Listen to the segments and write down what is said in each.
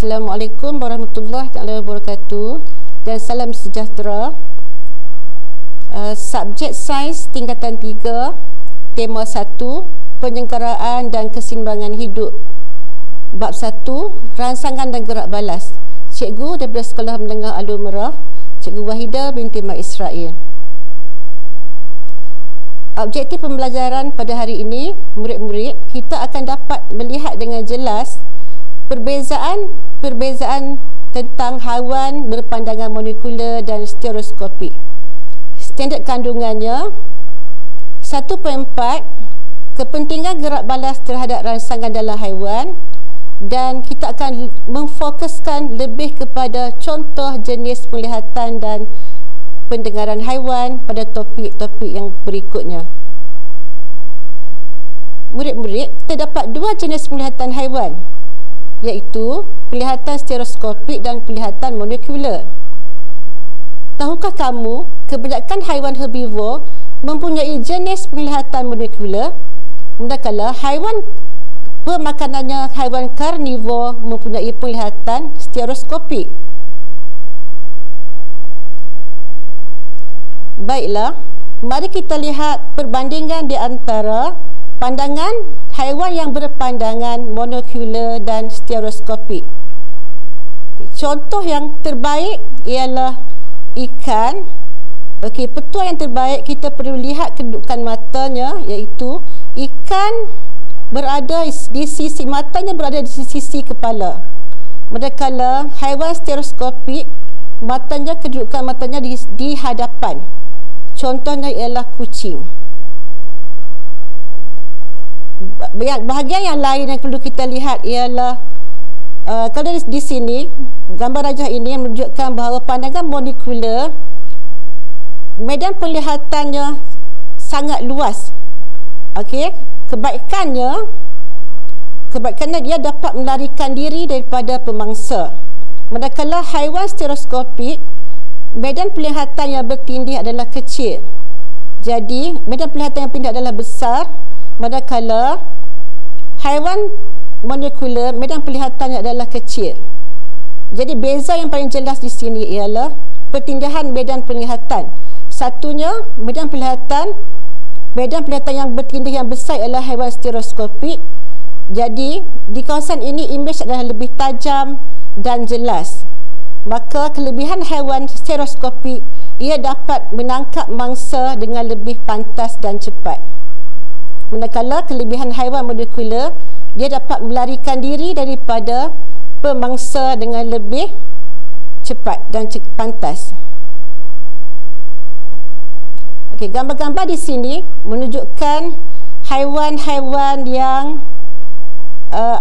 Assalamualaikum warahmatullahi wabarakatuh dan salam sejahtera. Subjek Sains tingkatan 3, tema 1, penyenggaraan dan keseimbangan hidup. Bab 1, rangsangan dan gerak balas. Cikgu daripada Sekolah Menengah Alur Merah, Cikgu Wahidah binti Mak Israel. Objektif pembelajaran pada hari ini, murid-murid, kita akan dapat melihat dengan jelas perbezaan tentang haiwan berpandangan molekular dan stereoskopik. Standard kandungannya 1/4 kepentingan gerak balas terhadap rangsangan dalam haiwan, dan kita akan memfokuskan lebih kepada contoh jenis penglihatan dan pendengaran haiwan pada topik-topik yang berikutnya. Murid-murid, kita dapat dua jenis penglihatan haiwan, iaitu penglihatan stereoskopik dan penglihatan monokular. Tahukah kamu, kebanyakan haiwan herbivor mempunyai jenis penglihatan monekular, manakala haiwan pemakanannya haiwan karnivor mempunyai penglihatan stereoskopik. Baiklah, mari kita lihat perbandingan di antara pandangan haiwan yang berpandangan monokular dan stereoskopik. Contoh yang terbaik ialah ikan. Petua yang terbaik kita perlu lihat kedudukan matanya, iaitu ikan berada di sisi matanya berada di sisi kepala. Manakala haiwan stereoskopik kedudukan matanya di hadapan. Contohnya ialah kucing. Bahagian yang lain yang perlu kita lihat ialah kalau di sini gambar rajah ini menunjukkan bahawa pandangan molekular, medan penglihatannya sangat luas. Okey, kebaikannya dia dapat melarikan diri daripada pemangsa. Manakala haiwan stereoskopik, medan penglihatan yang bertindih adalah kecil. Jadi medan penglihatan yang bertindih adalah besar, manakala haiwan molekular medan penglihatannya adalah kecil. Jadi beza yang paling jelas di sini ialah pertindihan medan penglihatan. Satunya medan penglihatan yang bertindih yang besar ialah haiwan stereoskopik. Jadi di kawasan ini imej adalah lebih tajam dan jelas. Maka kelebihan haiwan stereoskopik, ia dapat menangkap mangsa dengan lebih pantas dan cepat. Manakala kelebihan haiwan molekular, dia dapat melarikan diri daripada pemangsa dengan lebih cepat dan pantas. Okey, gambar-gambar di sini menunjukkan haiwan-haiwan yang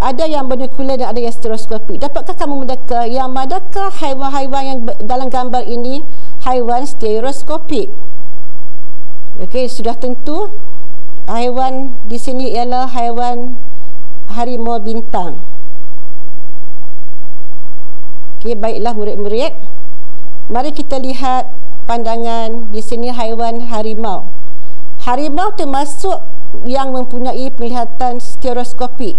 ada yang monekular dan ada yang stereoskopik. Dapatkah kamu mendeka yang manakah haiwan-haiwan yang dalam gambar ini haiwan stereoskopik? Okey, sudah tentu haiwan di sini ialah haiwan harimau bintang. Okey, baiklah murid-murid. Mari kita lihat pandangan di sini haiwan harimau. Harimau termasuk yang mempunyai penglihatan stereoskopik.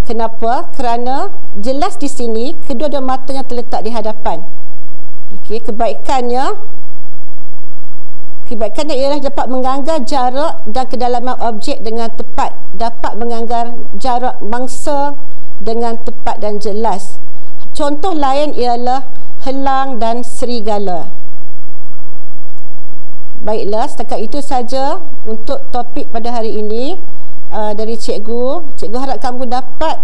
Kenapa? Kerana jelas di sini kedua-dua matanya terletak di hadapan. Okey, kebaikannya ialah dapat menganggar jarak dan kedalaman objek dengan tepat, dapat menganggar jarak mangsa dengan tepat dan jelas. Contoh lain ialah helang dan serigala. Baiklah, setakat itu saja untuk topik pada hari ini dari cikgu. Cikgu harap kamu dapat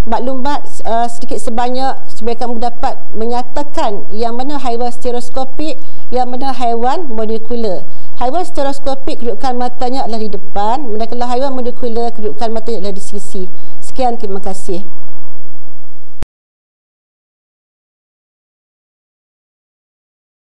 maklumat sedikit sebanyak supaya kamu dapat menyatakan yang mana haiwan stereoskopik, yang mana haiwan molekular. Haiwan stereoskopik kedudukan matanya adalah di depan, manakala haiwan molekular kedudukan matanya adalah di sisi. Sekian, terima kasih.